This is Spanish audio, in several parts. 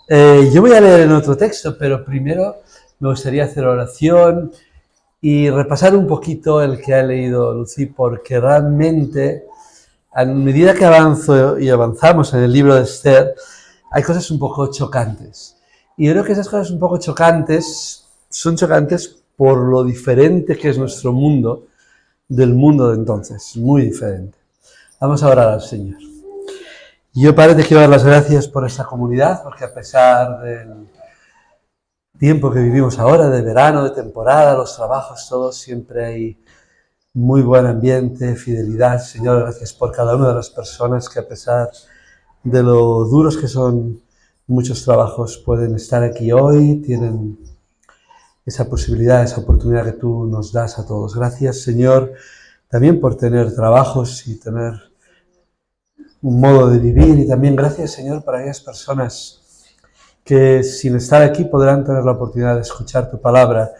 Yo voy a leer en otro texto, pero primero me gustaría hacer oración y repasar un poquito el que ha leído Lucy, porque realmente a medida que avanzo y avanzamos en el libro de Esther, hay cosas un poco chocantes. Y yo creo que esas cosas un poco chocantes son chocantes por lo diferente que es nuestro mundo del mundo de entonces, muy diferente. Vamos a orar al Señor. Yo, Padre, te quiero dar las gracias por esta comunidad, porque a pesar del tiempo que vivimos ahora, de verano, de temporada, los trabajos, todos, siempre hay muy buen ambiente, fidelidad. Señor, gracias por cada una de las personas que a pesar de lo duros que son muchos trabajos, pueden estar aquí hoy, tienen esa posibilidad, esa oportunidad que tú nos das a todos. Gracias, Señor, también por tener trabajos y tener un modo de vivir, y también gracias, Señor, para aquellas personas que sin estar aquí podrán tener la oportunidad de escuchar tu palabra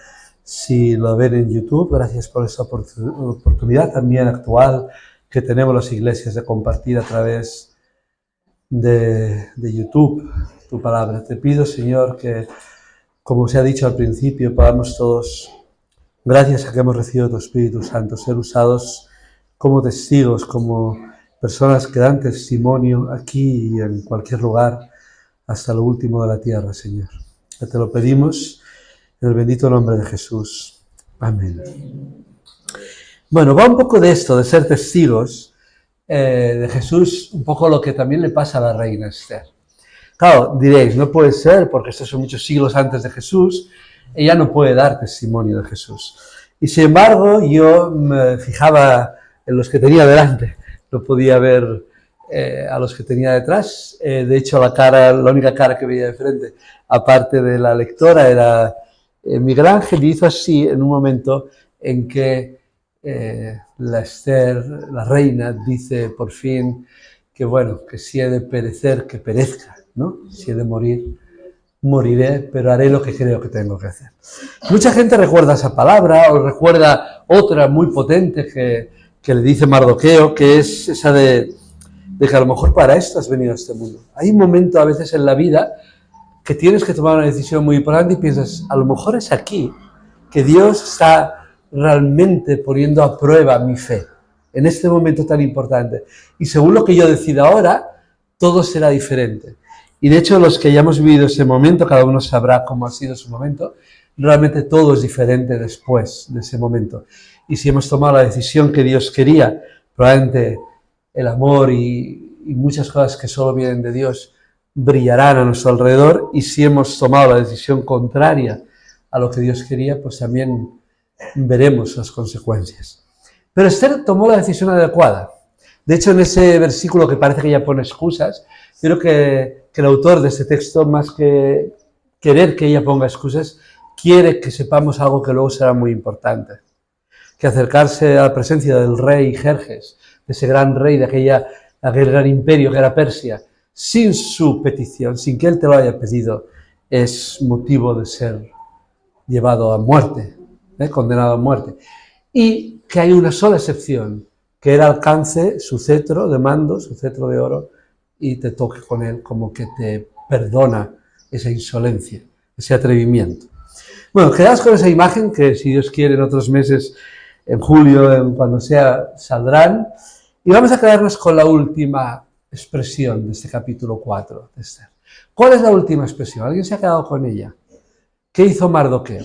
si lo ven en YouTube. Gracias por esa oportunidad también actual que tenemos las iglesias de compartir a través de YouTube tu palabra. Te pido, Señor, que, como se ha dicho al principio, podamos todos, gracias a que hemos recibido tu Espíritu Santo, ser usados como testigos, como personas que dan testimonio aquí y en cualquier lugar, hasta lo último de la tierra, Señor. Que te lo pedimos en el bendito nombre de Jesús. Amén. Bueno, va un poco de esto, de ser testigos de Jesús, un poco lo que también le pasa a la reina Esther. Claro, diréis, no puede ser, porque estos son muchos siglos antes de Jesús, ella no puede dar testimonio de Jesús. Y sin embargo, yo me fijaba en los que tenía delante, no podía ver a los que tenía detrás. De hecho, la única cara que veía de frente, aparte de la lectora, era Miguel Ángel, y hizo así en un momento en que la Esther, la reina, dice por fin que bueno, que si he de perecer, que perezca, ¿no? Si he de morir, moriré, pero haré lo que creo que tengo que hacer. Mucha gente recuerda esa palabra, o recuerda otra muy potente que le dice Mardoqueo, que es esa de que a lo mejor para esto has venido a este mundo. Hay un momento a veces en la vida que tienes que tomar una decisión muy importante y piensas, a lo mejor es aquí que Dios está realmente poniendo a prueba mi fe, en este momento tan importante. Y según lo que yo decida ahora, todo será diferente. Y de hecho, los que ya hemos vivido ese momento, cada uno sabrá cómo ha sido su momento, realmente todo es diferente después de ese momento. Y si hemos tomado la decisión que Dios quería, probablemente el amor y muchas cosas que solo vienen de Dios brillarán a nuestro alrededor, y si hemos tomado la decisión contraria a lo que Dios quería, pues también veremos las consecuencias. Pero Esther tomó la decisión adecuada. De hecho, en ese versículo que parece que ella pone excusas, creo que el autor de este texto, más que querer que ella ponga excusas, quiere que sepamos algo que luego será muy importante. Que acercarse a la presencia del rey Jerjes, de ese gran rey de aquel gran imperio que era Persia, sin su petición, sin que él te lo haya pedido, es motivo de ser llevado a muerte, condenado a muerte. Y que hay una sola excepción, que él alcance su cetro de mando, su cetro de oro, y te toque con él, como que te perdona esa insolencia, ese atrevimiento. Bueno, quedaos con esa imagen que, si Dios quiere, en otros meses, en julio, cuando sea, saldrán. Y vamos a quedarnos con la última expresión de este capítulo 4 de Esther. ¿Cuál es la última expresión? ¿Alguien se ha quedado con ella? ¿Qué hizo Mardoqueo?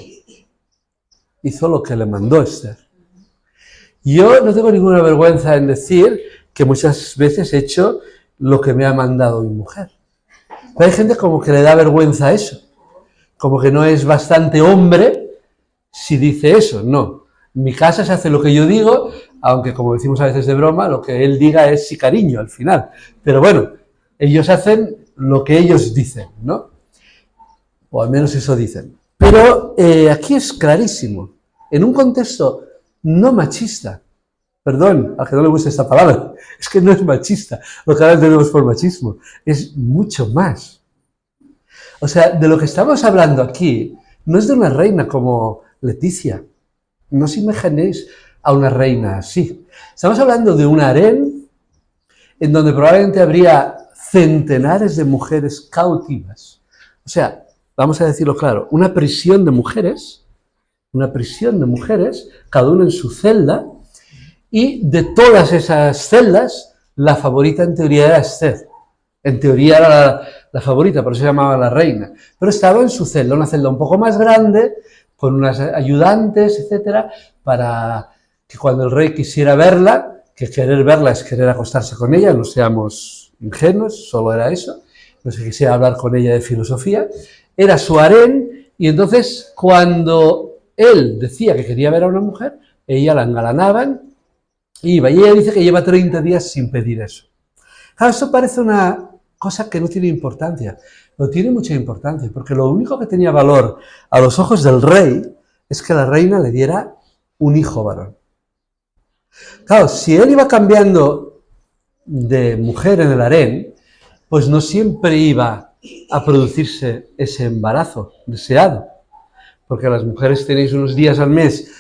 Hizo lo que le mandó Esther. Yo no tengo ninguna vergüenza en decir que muchas veces he hecho lo que me ha mandado mi mujer. Pero hay gente como que le da vergüenza eso. Como que no es bastante hombre si dice eso. No. En mi casa se hace lo que yo digo, aunque, como decimos a veces de broma, lo que él diga es sí cariño al final. Pero bueno, ellos hacen lo que ellos dicen, ¿no? O al menos eso dicen. Pero aquí es clarísimo. En un contexto no machista. Perdón, a que no le guste esta palabra. Es que no es machista. Lo que ahora entendemos por machismo. Es mucho más. O sea, de lo que estamos hablando aquí no es de una reina como Leticia. No os imaginéis a una reina así. Estamos hablando de un harén en donde probablemente habría centenares de mujeres cautivas, O sea, vamos a decirlo claro, una prisión de mujeres, cada una en su celda, y de todas esas celdas, la favorita en teoría era Esther. En teoría era la favorita, por eso se llamaba la reina. Pero estaba en su celda, una celda un poco más grande, con unas ayudantes, etcétera, para que cuando el rey quisiera verla, que querer verla es querer acostarse con ella, no seamos ingenuos, solo era eso, no se quisiera hablar con ella de filosofía, era su harén, y entonces cuando él decía que quería ver a una mujer, ella la engalanaban, y iba, y ella dice que lleva 30 días sin pedir eso. Claro, esto parece una cosa que no tiene importancia, pero tiene mucha importancia, porque lo único que tenía valor a los ojos del rey es que la reina le diera un hijo varón. Claro, si él iba cambiando de mujer en el harén, pues no siempre iba a producirse ese embarazo deseado, porque las mujeres tenéis unos días al mes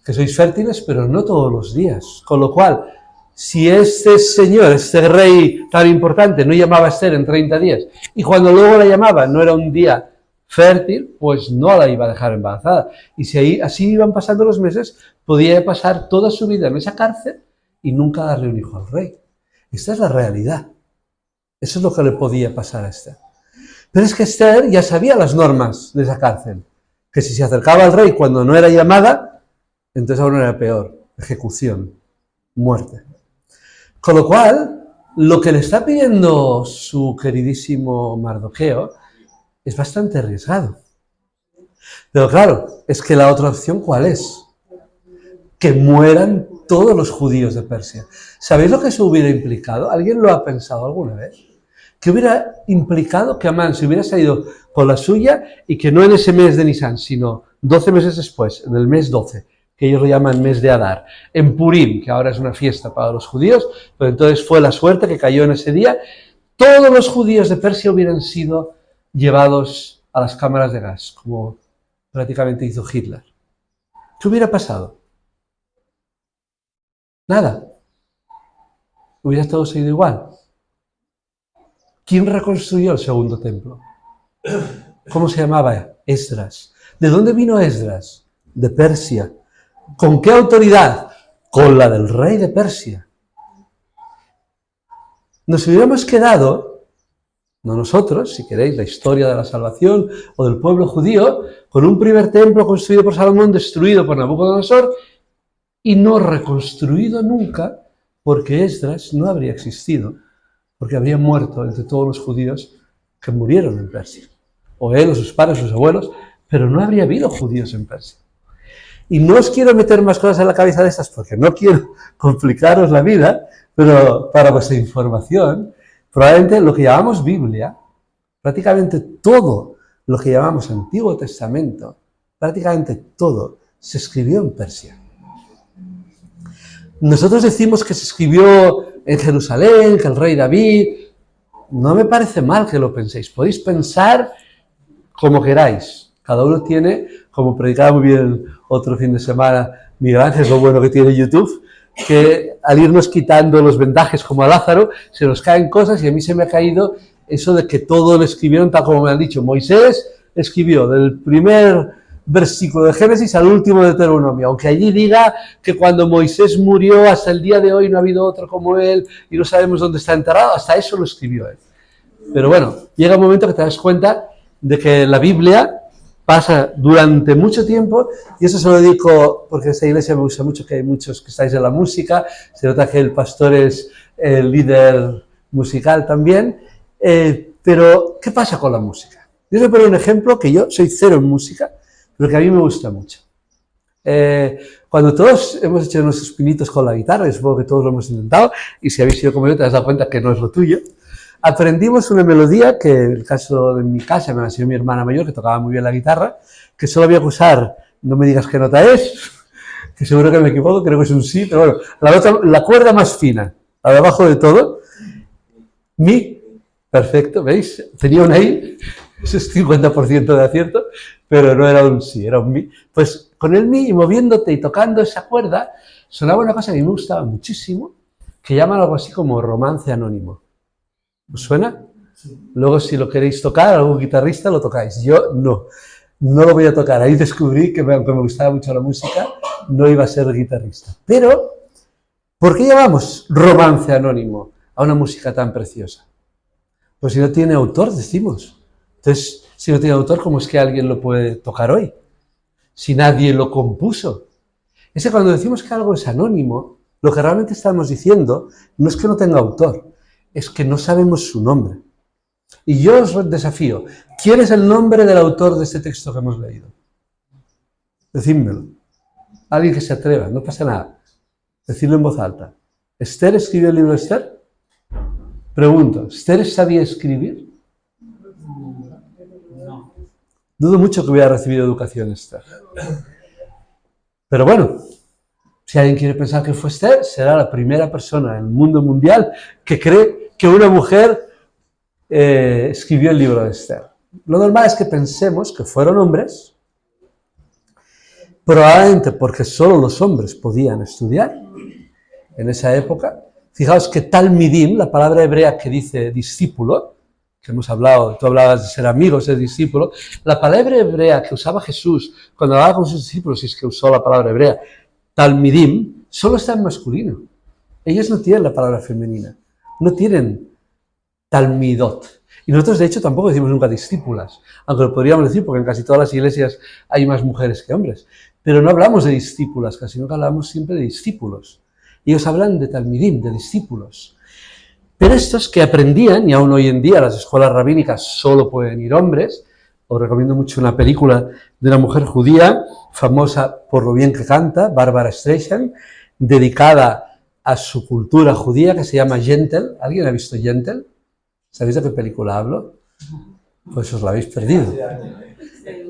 que sois fértiles, pero no todos los días, con lo cual, si este señor, este rey tan importante, no llamaba a Esther en 30 días, y cuando luego la llamaba no era un día fértil, pues no la iba a dejar embarazada. Y si así iban pasando los meses, podía pasar toda su vida en esa cárcel y nunca darle un hijo al rey. Esta es la realidad. Eso es lo que le podía pasar a Esther. Pero es que Esther ya sabía las normas de esa cárcel, que si se acercaba al rey cuando no era llamada, entonces aún era peor, ejecución, muerte. Con lo cual, lo que le está pidiendo su queridísimo Mardoqueo es bastante arriesgado. Pero claro, es que la otra opción, ¿cuál es? Que mueran todos los judíos de Persia. ¿Sabéis lo que eso hubiera implicado? ¿Alguien lo ha pensado alguna vez? Que hubiera implicado que Amán se hubiera salido con la suya y que no en ese mes de Nisan, sino 12 meses después, en el mes 12, que ellos lo llaman mes de Adar, en Purim, que ahora es una fiesta para los judíos, pero entonces fue la suerte que cayó en ese día, todos los judíos de Persia hubieran sido llevados a las cámaras de gas, como prácticamente hizo Hitler. ¿Qué hubiera pasado? Nada. Hubiera todo seguido igual. ¿Quién reconstruyó el segundo templo? ¿Cómo se llamaba? Esdras. ¿De dónde vino Esdras? De Persia. ¿Con qué autoridad? Con la del rey de Persia. Nos hubiéramos quedado, no nosotros, si queréis, la historia de la salvación o del pueblo judío, con un primer templo construido por Salomón, destruido por Nabucodonosor y no reconstruido nunca, porque Esdras no habría existido, porque habría muerto entre todos los judíos que murieron en Persia. O él, o sus padres, sus abuelos, pero no habría habido judíos en Persia. Y no os quiero meter más cosas en la cabeza de estas porque no quiero complicaros la vida, pero para vuestra información, probablemente lo que llamamos Biblia, prácticamente todo lo que llamamos Antiguo Testamento, prácticamente todo se escribió en Persia. Nosotros decimos que se escribió en Jerusalén, que el rey David. No me parece mal que lo penséis. Podéis pensar como queráis. Cada uno tiene, como predicaba muy bien otro fin de semana Miguel Ángel, lo bueno que tiene YouTube, que al irnos quitando los vendajes como a Lázaro, se nos caen cosas y a mí se me ha caído eso de que todo lo escribieron tal como me han dicho. Moisés escribió del primer versículo de Génesis al último de Deuteronomio, aunque allí diga que cuando Moisés murió hasta el día de hoy no ha habido otro como él y no sabemos dónde está enterrado, hasta eso lo escribió él. Pero bueno, llega un momento que te das cuenta de que la Biblia pasa durante mucho tiempo, y eso se lo dedico porque esta iglesia me gusta mucho, que hay muchos que estáis en la música, se nota que el pastor es el líder musical también, pero ¿qué pasa con la música? Yo os voy a poner un ejemplo que yo soy cero en música, pero que a mí me gusta mucho. Cuando todos hemos hecho nuestros pinitos con la guitarra, y supongo que todos lo hemos intentado, y si habéis sido como yo te has dado cuenta que no es lo tuyo, aprendimos una melodía que en el caso de mi casa me la enseñó mi hermana mayor, que tocaba muy bien la guitarra, que solo había que usar, no me digas qué nota es, que seguro que me equivoco, creo que es un sí, pero bueno, la cuerda más fina, la de abajo de todo, mi, perfecto, ¿veis? Tenía un ahí, eso es 50% de acierto, pero no era un sí, era un mi. Pues con el mi y moviéndote y tocando esa cuerda, sonaba una cosa que a mí me gustaba muchísimo, que llaman algo así como romance anónimo. ¿Os suena? Luego, si lo queréis tocar, algún guitarrista lo tocáis. Yo no lo voy a tocar. Ahí descubrí que, aunque me gustaba mucho la música, no iba a ser guitarrista. Pero, ¿por qué llamamos romance anónimo a una música tan preciosa? Pues si no tiene autor, decimos. Entonces, si no tiene autor, ¿cómo es que alguien lo puede tocar hoy? Si nadie lo compuso. Es que cuando decimos que algo es anónimo, lo que realmente estamos diciendo no es que no tenga autor, es que no sabemos su nombre. Y yo os desafío, ¿quién es el nombre del autor de este texto que hemos leído? Decídmelo. Alguien que se atreva, no pasa nada. Decidlo en voz alta. ¿Esther escribió el libro de Esther? Pregunto, ¿Esther sabía escribir? Dudo mucho que hubiera recibido educación Esther. Pero bueno, si alguien quiere pensar que fue Esther, será la primera persona en el mundo mundial que cree que una mujer escribió el libro de Esther. Lo normal es que pensemos que fueron hombres, probablemente porque solo los hombres podían estudiar en esa época. Fijaos que talmidim, la palabra hebrea que dice discípulo, que hemos hablado, tú hablabas de ser amigos, ser discípulo, la palabra hebrea que usaba Jesús cuando hablaba con sus discípulos, y es que usó la palabra hebrea, talmidim, solo está en masculino. Ellos no tienen la palabra femenina, no tienen talmidot. Y nosotros, de hecho, tampoco decimos nunca discípulas, aunque lo podríamos decir porque en casi todas las iglesias hay más mujeres que hombres. Pero no hablamos de discípulas, casi nunca hablamos siempre de discípulos. Ellos hablan de talmidim, de discípulos. Pero estos que aprendían, y aún hoy en día las escuelas rabínicas solo pueden ir hombres, os recomiendo mucho una película de una mujer judía, famosa por lo bien que canta, Barbara Streisand, dedicada a su cultura judía, que se llama Yentl. ¿Alguien ha visto Yentl? ¿Sabéis de qué película hablo? Pues os la habéis perdido.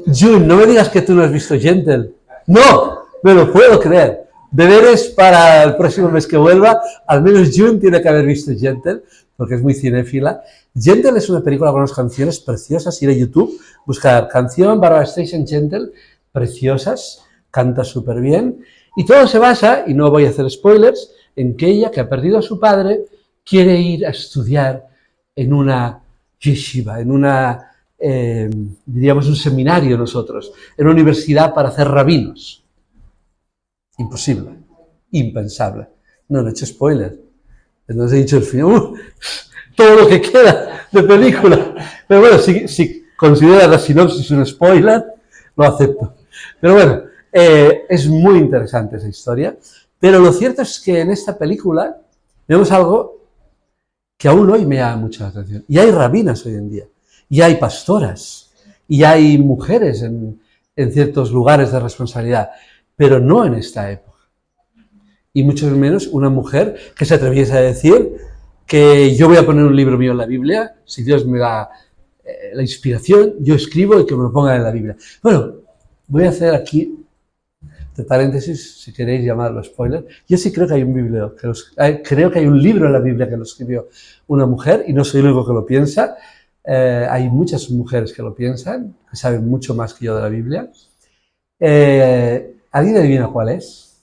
Jun, no me digas que tú no has visto Yentl. ¡No! Me lo puedo creer. Deberes para el próximo mes que vuelva, al menos Jun tiene que haber visto Yentl, porque es muy cinéfila. Yentl es una película con unas canciones preciosas. Ir a YouTube, buscar canción Barbara Streisand Yentl, preciosas, canta súper bien. Y todo se basa, y no voy a hacer spoilers, en que ella, que ha perdido a su padre, quiere ir a estudiar en una yeshiva, en una, diríamos, un seminario nosotros, en una universidad para hacer rabinos. Imposible, impensable. No he hecho spoiler. No os he dicho el final. Todo lo que queda de película. Pero bueno, si consideras la sinopsis un spoiler, lo acepto. Pero bueno, es muy interesante esa historia. Pero lo cierto es que en esta película vemos algo que aún hoy me llama mucha atención. Y hay rabinas hoy en día, y hay pastoras, y hay mujeres en ciertos lugares de responsabilidad, pero no en esta época. Y mucho menos una mujer que se atreviese a decir que yo voy a poner un libro mío en la Biblia, si Dios me da la inspiración, yo escribo y que me lo pongan en la Biblia. Bueno, voy a hacer aquí, de paréntesis, si queréis llamarlo spoiler, yo sí creo que hay creo que hay un libro en la Biblia que lo escribió una mujer, y no soy el único que lo piensa. Hay muchas mujeres que lo piensan, que saben mucho más que yo de la Biblia. ¿Alguien adivina cuál es?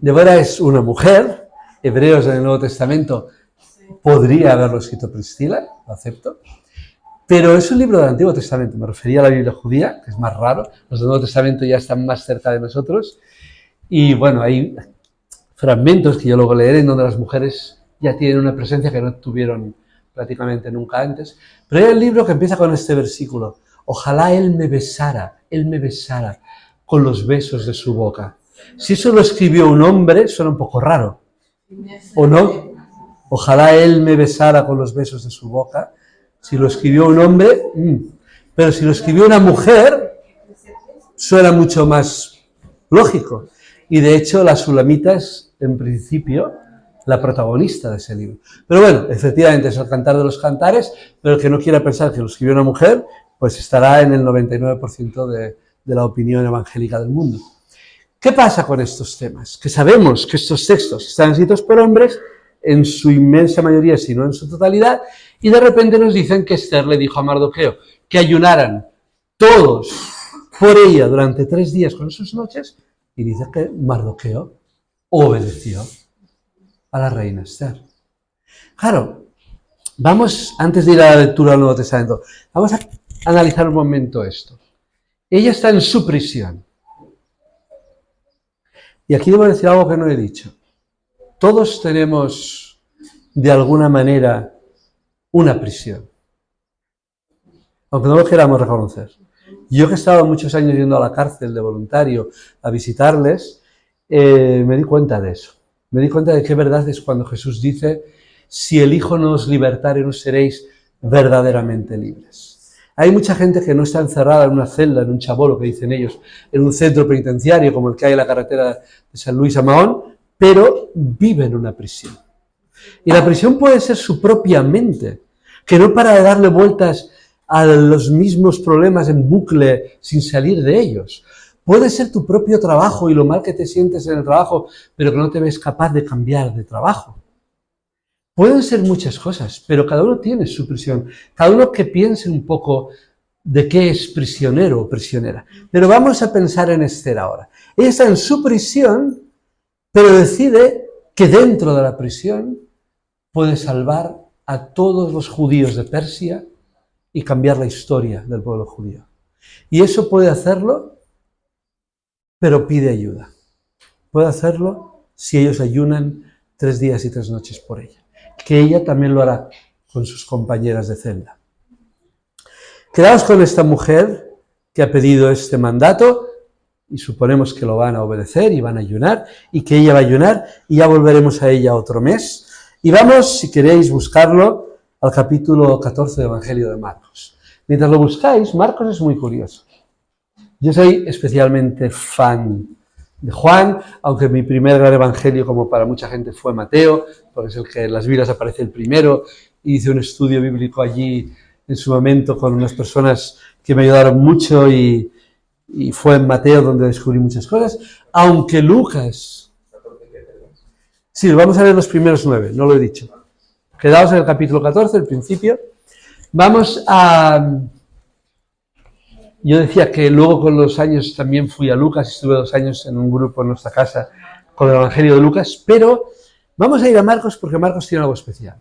Débora es una mujer. Hebreos en el Nuevo Testamento podría haberlo escrito Priscila, lo acepto. Pero es un libro del Antiguo Testamento, me refería a la Biblia judía, que es más raro, los del Nuevo Testamento ya están más cerca de nosotros, y bueno, hay fragmentos que yo luego leeré en donde las mujeres ya tienen una presencia que no tuvieron prácticamente nunca antes, pero hay el libro que empieza con este versículo: ojalá él me besara con los besos de su boca. Si eso lo escribió un hombre, suena un poco raro, ¿o no? Ojalá él me besara con los besos de su boca. Si lo escribió un hombre, pero si lo escribió una mujer, suena mucho más lógico. Y de hecho la Sulamita es, en principio, la protagonista de ese libro. Pero bueno, efectivamente es el Cantar de los Cantares, pero el que no quiera pensar que lo escribió una mujer, pues estará en el 99% de la opinión evangélica del mundo. ¿Qué pasa con estos temas? Que sabemos que estos textos están escritos por hombres, en su inmensa mayoría, si no en su totalidad, y de repente nos dicen que Esther le dijo a Mardoqueo que ayunaran todos por ella durante 3 días con sus noches, y dice que Mardoqueo obedeció a la reina Esther. Claro, Vamos, antes de ir a la lectura del Nuevo Testamento, vamos a analizar un momento esto. Ella está en su prisión. Y aquí debo decir algo que no he dicho. Todos tenemos, de alguna manera, una prisión. Aunque no lo queramos reconocer. Yo que he estado muchos años yendo a la cárcel de voluntario a visitarles, me di cuenta de eso. Me di cuenta de qué verdad es cuando Jesús dice: si el Hijo no os libertare, no seréis verdaderamente libres. Hay mucha gente que no está encerrada en una celda, en un chabolo, que dicen ellos, en un centro penitenciario como el que hay en la carretera de San Luis a Mahón, pero vive en una prisión. Y la prisión puede ser su propia mente, que no para de darle vueltas a los mismos problemas en bucle sin salir de ellos. Puede ser tu propio trabajo y lo mal que te sientes en el trabajo, pero que no te ves capaz de cambiar de trabajo. Pueden ser muchas cosas, pero cada uno tiene su prisión. Cada uno que piense un poco de qué es prisionero o prisionera. Pero vamos a pensar en Esther ahora. Ella está en su prisión, pero decide que dentro de la prisión puede salvar a todos los judíos de Persia y cambiar la historia del pueblo judío. Y eso puede hacerlo, pero pide ayuda. Puede hacerlo si ellos ayunan 3 días y 3 noches por ella. Que ella también lo hará con sus compañeras de celda. Quedaos con esta mujer que ha pedido este mandato y suponemos que lo van a obedecer y van a ayunar y que ella va a ayunar y ya volveremos a ella otro mes. Y vamos, si queréis buscarlo, al capítulo 14 del Evangelio de Marcos. Mientras lo buscáis, Marcos es muy curioso. Yo soy especialmente fan de Juan, aunque mi primer gran evangelio, como para mucha gente, fue Mateo, porque es el que en las Biblias aparece el primero, y hice un estudio bíblico allí en su momento con unas personas que me ayudaron mucho y fue en Mateo donde descubrí muchas cosas, aunque Lucas... Sí, vamos a ver los primeros 9, no lo he dicho. Quedaos en el capítulo 14, el principio. Vamos a... Yo decía que luego con los años también fui a Lucas, estuve 2 años en un grupo en nuestra casa con el Evangelio de Lucas, pero vamos a ir a Marcos porque Marcos tiene algo especial.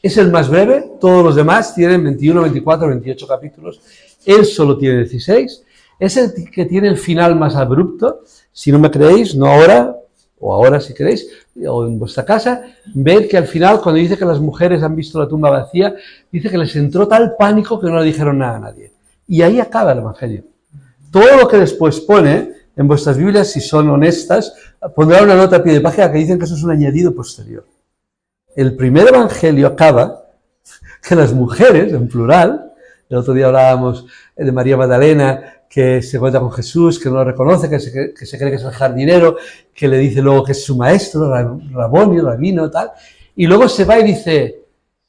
Es el más breve, todos los demás tienen 21, 24, 28 capítulos, él solo tiene 16, es el que tiene el final más abrupto. Si no me creéis, no ahora, o ahora si queréis, o en vuestra casa, ved que al final cuando dice que las mujeres han visto la tumba vacía, dice que les entró tal pánico que no le dijeron nada a nadie. Y ahí acaba el Evangelio. Todo lo que después pone en vuestras Biblias, si son honestas, pondrá una nota a pie de página que dicen que eso es un añadido posterior. El primer Evangelio acaba que las mujeres, en plural, el otro día hablábamos de María Magdalena, que se encuentra con Jesús, que no lo reconoce, que se cree que es el jardinero, que le dice luego que es su maestro, Raboni, rabino, tal, y luego se va y dice,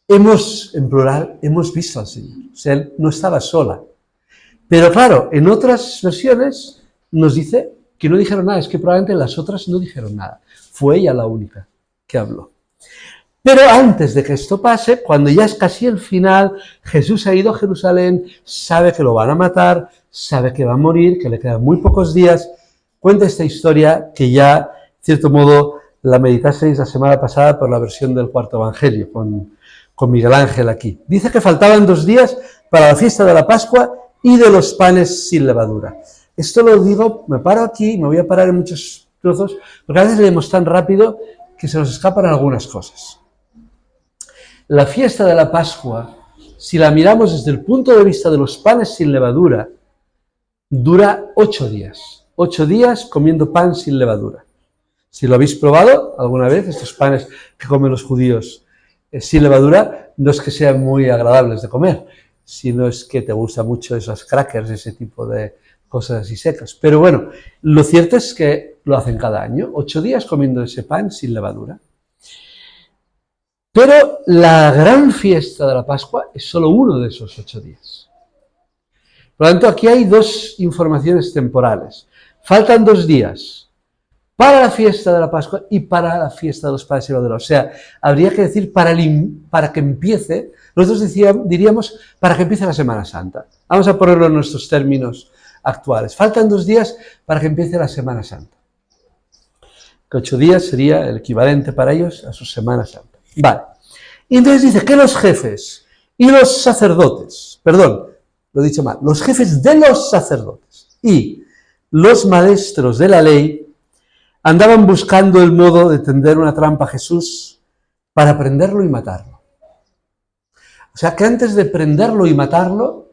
en plural, hemos visto al Señor. O sea, él no estaba sola. Pero claro, en otras versiones nos dice que no dijeron nada, es que probablemente las otras no dijeron nada. Fue ella la única que habló. Pero antes de que esto pase, cuando ya es casi el final, Jesús ha ido a Jerusalén, sabe que lo van a matar, sabe que va a morir, que le quedan muy pocos días. Cuenta esta historia que ya, en cierto modo, la meditasteis la semana pasada por la versión del cuarto Evangelio, con Miguel Ángel aquí. Dice que faltaban 2 días para la fiesta de la Pascua y de los panes sin levadura. Esto lo digo, me paro aquí, me voy a parar en muchos trozos, porque a veces leemos tan rápido que se nos escapan algunas cosas. La fiesta de la Pascua, si la miramos desde el punto de vista de los panes sin levadura, dura 8 días. 8 días comiendo pan sin levadura. Si lo habéis probado alguna vez, estos panes que comen los judíos sin levadura, no es que sean muy agradables de comer, sino es que te gustan mucho esos crackers, ese tipo de cosas así secas. Pero bueno, lo cierto es que lo hacen cada año, 8 días comiendo ese pan sin levadura. Pero la gran fiesta de la Pascua es solo uno de esos 8 días. Por lo tanto, aquí hay 2 informaciones temporales. Faltan 2 días para la fiesta de la Pascua y para la fiesta de los panes sin levadura. O sea, habría que decir para que empiece, nosotros diríamos para que empiece la Semana Santa. Vamos a ponerlo en nuestros términos actuales. Faltan 2 días para que empiece la Semana Santa. Que 8 días sería el equivalente para ellos a su Semana Santa. Vale. Y entonces dice que los jefes y los sacerdotes, perdón, lo he dicho mal, los jefes de los sacerdotes y los maestros de la ley andaban buscando el modo de tender una trampa a Jesús para prenderlo y matarlo. O sea que antes de prenderlo y matarlo,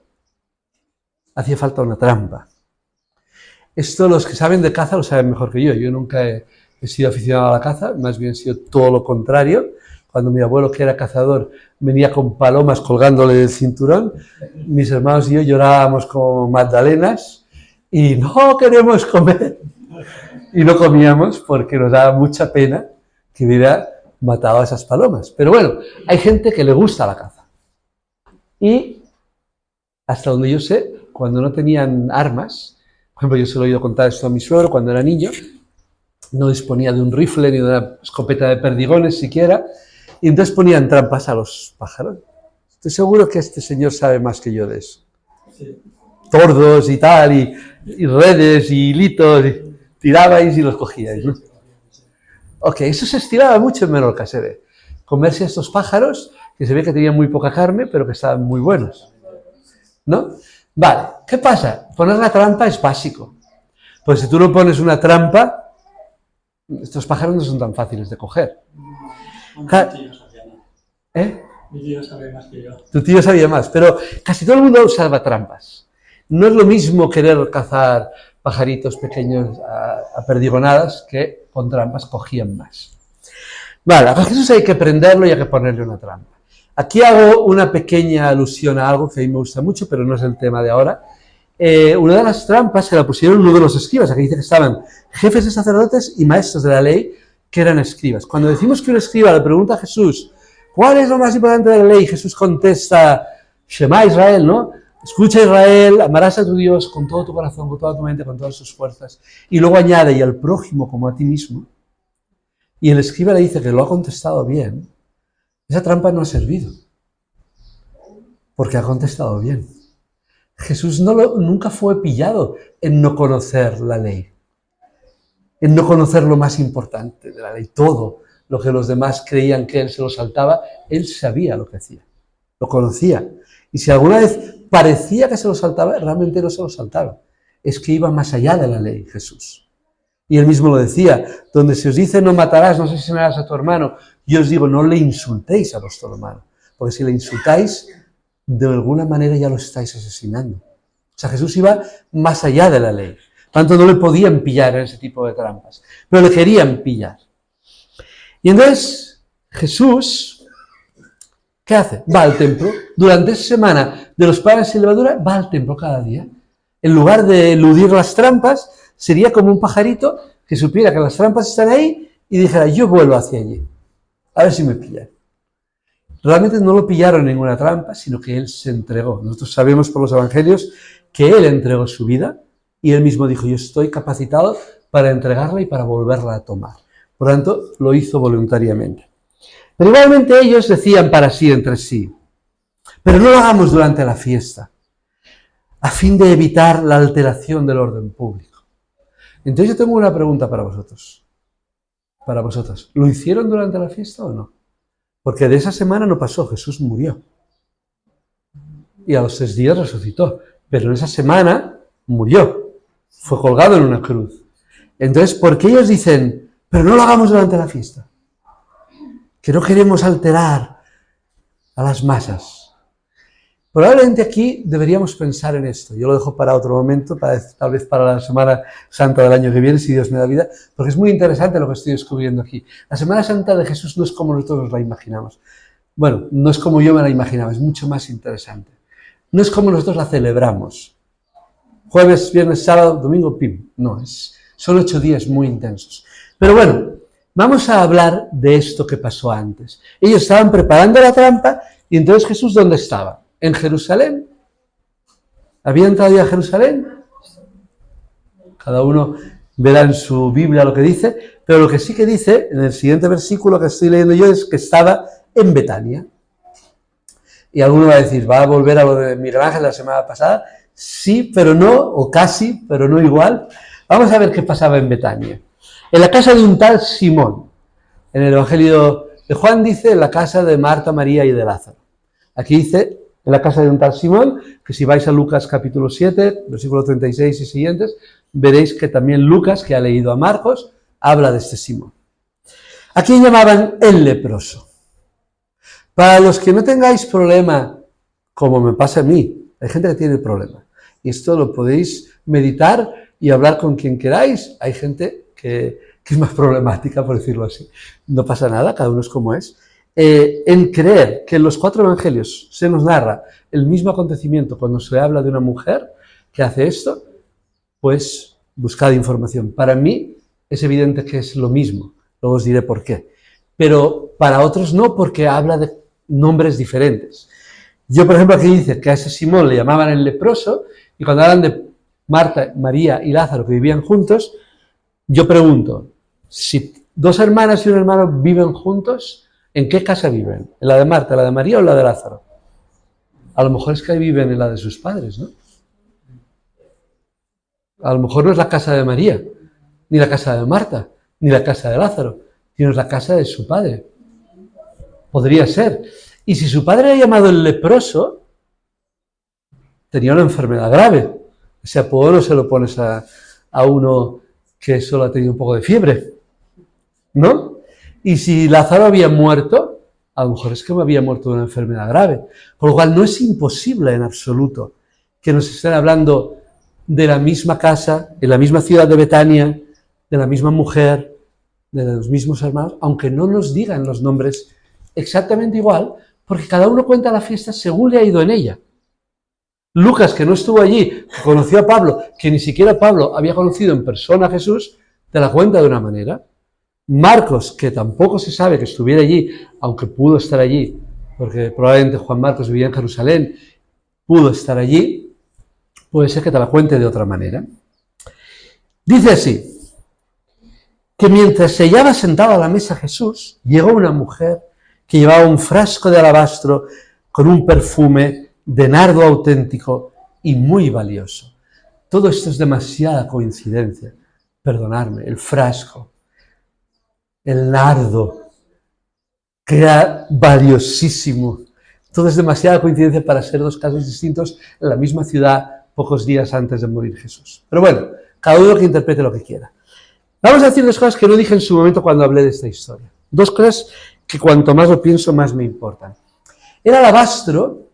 hacía falta una trampa. Esto los que saben de caza lo saben mejor que yo. Yo nunca he sido aficionado a la caza, más bien he sido todo lo contrario. Cuando mi abuelo, que era cazador, venía con palomas colgándole del cinturón, mis hermanos y yo llorábamos como magdalenas y no queremos comer. Y no comíamos porque nos daba mucha pena que hubiera matado a esas palomas. Pero bueno, hay gente que le gusta la caza. Y hasta donde yo sé, cuando no tenían armas, por ejemplo, yo se lo he oído contar esto a mi suegro cuando era niño, no disponía de un rifle ni de una escopeta de perdigones siquiera, y entonces ponían trampas a los pájaros. Estoy seguro que este señor sabe más que yo de eso. Sí. Tordos y tal, y redes y hilitos, y tirabais y los cogíais, ¿no? Ok, eso se estilaba mucho en Menorca, se ve. Comerse a estos pájaros, que se ve que tenían muy poca carne, pero que estaban muy buenos, ¿no? Vale, ¿qué pasa? Poner la trampa es básico. Pues si tú no pones una trampa, estos pájaros no son tan fáciles de coger. ¿Eh? Mi tío sabe más que yo. Tu tío sabía más, pero casi todo el mundo usaba trampas. No es lo mismo querer cazar pajaritos pequeños a perdigonadas que con trampas cogían más. Vale, a Jesús hay que prenderlo y hay que ponerle una trampa. Aquí hago una pequeña alusión a algo que a mí me gusta mucho, pero no es el tema de ahora. Una de las trampas se la pusieron uno de los escribas. Aquí dice que estaban jefes de sacerdotes y maestros de la ley que eran escribas. Cuando decimos que un escriba le pregunta a Jesús, ¿cuál es lo más importante de la ley? Jesús contesta, Shema Israel, ¿no? Escucha Israel, amarás a tu Dios con todo tu corazón, con toda tu mente, con todas sus fuerzas. Y luego añade, y al prójimo como a ti mismo. Y el escriba le dice que lo ha contestado bien. Esa trampa no ha servido. Porque ha contestado bien. Jesús nunca fue pillado en no conocer la ley. En no conocer lo más importante de la ley. Todo lo que los demás creían que él se lo saltaba, él sabía lo que hacía. Lo conocía. Y si alguna vez parecía que se lo saltaba, realmente no se lo saltaba. Es que iba más allá de la ley, Jesús. Y él mismo lo decía, donde se os dice no matarás, no asesinarás a tu hermano, yo os digo no le insultéis a vuestro hermano, porque si le insultáis, de alguna manera ya lo estáis asesinando. O sea, Jesús iba más allá de la ley. Tanto no le podían pillar en ese tipo de trampas, pero le querían pillar. Y entonces Jesús, ¿qué hace? Va al templo. Durante esa semana de los panes sin levadura, va al templo cada día. En lugar de eludir las trampas, sería como un pajarito que supiera que las trampas están ahí y dijera, yo vuelvo hacia allí, a ver si me pillan. Realmente no lo pillaron en ninguna trampa, sino que él se entregó. Nosotros sabemos por los evangelios que él entregó su vida y él mismo dijo, yo estoy capacitado para entregarla y para volverla a tomar. Por lo tanto, lo hizo voluntariamente. Pero igualmente ellos decían para sí entre sí, pero no lo hagamos durante la fiesta, a fin de evitar la alteración del orden público. Entonces yo tengo una pregunta para vosotros. Para vosotros, ¿lo hicieron durante la fiesta o no? Porque de esa semana no pasó, Jesús murió. Y a los 3 días resucitó. Pero en esa semana murió. Fue colgado en una cruz. Entonces, ¿por qué ellos dicen, pero no lo hagamos durante la fiesta? Que no queremos alterar a las masas. Probablemente aquí deberíamos pensar en esto. Yo lo dejo para otro momento, tal vez para la Semana Santa del año que viene, si Dios me da vida, porque es muy interesante lo que estoy descubriendo aquí. La Semana Santa de Jesús no es como nosotros nos la imaginamos. Bueno, no es como yo me la imaginaba, es mucho más interesante. No es como nosotros la celebramos. Jueves, viernes, sábado, domingo, pim. No, son 8 días muy intensos. Pero bueno, vamos a hablar de esto que pasó antes. Ellos estaban preparando la trampa y entonces Jesús, ¿dónde estaba? ¿En Jerusalén? ¿Había entrado ya a Jerusalén? Cada uno verá en su Biblia lo que dice, pero lo que sí que dice, en el siguiente versículo que estoy leyendo yo, es que estaba en Betania. Y alguno va a decir, ¿va a volver a lo de Miguel Ángel la semana pasada? Sí, pero no, o casi, pero no igual. Vamos a ver qué pasaba en Betania. En la casa de un tal Simón. En el Evangelio Juan dice en la casa de Marta, María y de Lázaro. Aquí dice en la casa de un tal Simón, que si vais a Lucas capítulo 7, versículo 36 y siguientes, veréis que también Lucas, que ha leído a Marcos, habla de este Simón. ¿A quién llamaban el leproso? Para los que no tengáis problema, como me pasa a mí, hay gente que tiene problema. Y esto lo podéis meditar y hablar con quien queráis. Hay gente que es más problemática, por decirlo así. No pasa nada, cada uno es como es. En creer que en los 4 evangelios se nos narra el mismo acontecimiento cuando se habla de una mujer que hace esto, pues buscad información. Para mí es evidente que es lo mismo, luego os diré por qué. Pero para otros no, porque habla de nombres diferentes. Yo, por ejemplo, aquí dice que a ese Simón le llamaban el leproso, y cuando hablan de Marta, María y Lázaro que vivían juntos, yo pregunto, si 2 hermanas y un hermano viven juntos, ¿en qué casa viven? ¿En la de Marta, la de María o en la de Lázaro? A lo mejor es que viven en la de sus padres, ¿no? A lo mejor no es la casa de María, ni la casa de Marta, ni la casa de Lázaro, sino es la casa de su padre. Podría ser. Y si su padre era llamado el leproso, tenía una enfermedad grave. Ese apodo no se lo pones a uno que solo ha tenido un poco de fiebre, ¿no? Y si Lázaro había muerto, a lo mejor es que me había muerto de una enfermedad grave. Por lo cual no es imposible en absoluto que nos estén hablando de la misma casa, en la misma ciudad de Betania, de la misma mujer, de los mismos hermanos, aunque no nos digan los nombres exactamente igual, porque cada uno cuenta la fiesta según le ha ido en ella. Lucas, que no estuvo allí, que conoció a Pablo, que ni siquiera Pablo había conocido en persona a Jesús, te la cuenta de una manera. Marcos, que tampoco se sabe que estuviera allí, aunque pudo estar allí, porque probablemente Juan Marcos vivía en Jerusalén, pudo estar allí, puede ser que te la cuente de otra manera. Dice así, que mientras se hallaba sentado a la mesa Jesús, llegó una mujer que llevaba un frasco de alabastro con un perfume de nardo auténtico y muy valioso. Todo esto es demasiada coincidencia. Perdonadme, el frasco, el nardo, que era valiosísimo. Todo es demasiada coincidencia para ser 2 casos distintos en la misma ciudad pocos días antes de morir Jesús. Pero bueno, cada uno que interprete lo que quiera. Vamos a decir 2 cosas que no dije en su momento cuando hablé de esta historia. 2 cosas que cuanto más lo pienso, más me importan. El alabastro,